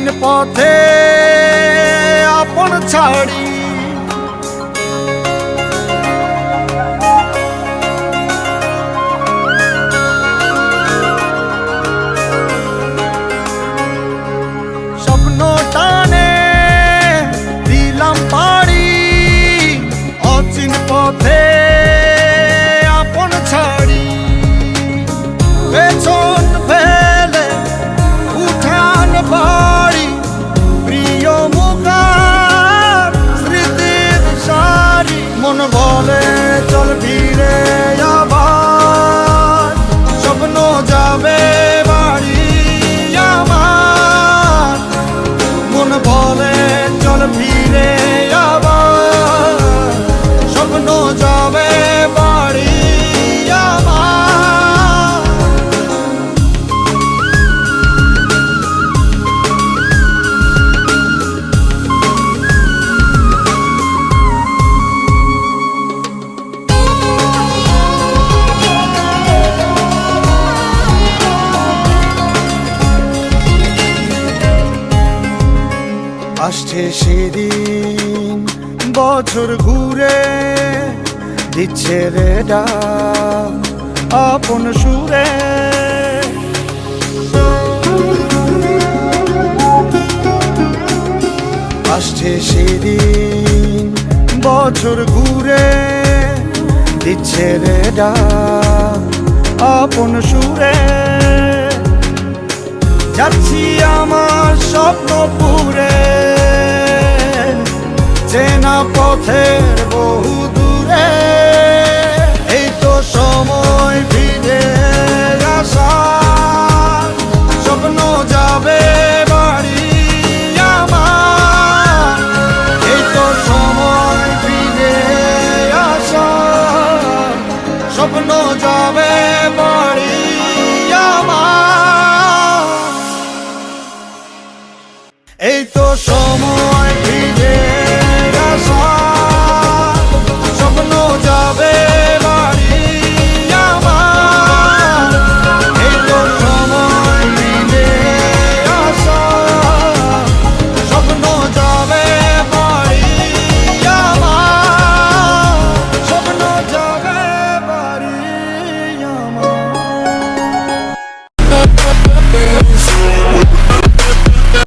অচিন পথে আপন ছাড়ি স্বপ্ন টানে দিলাম পাড়ি অচিন পথে আপন ছাড়ি পেছন ফেলে উঠান বাড়ি প্রিয় মুখার স্মৃতির সারি মন বলে চল ফিরে আবার স্বপ্ন যাবে বাড়ি আমার মন বলে চল ফিরে আবার স্বপ্ন যাবে বাড়ি আমার আসছে সেদিন বছর ঘুরে দিচ্ছে রে ডাক আপন সুরে আসছে সেদিন বছর ঘুরে দিচ্ছে রে ডাক আপন সুরে যাচ্ছি আমার স্বপ্ন পুরে চেনা পথের বহু দূরে এই তো সময় ফিরে আসার স্বপ্ন যাবে বাড়ি আমার এই তো সময় ফিরে আসার স্বপ্ন যাবে বাড়ি আমার এই তো সময়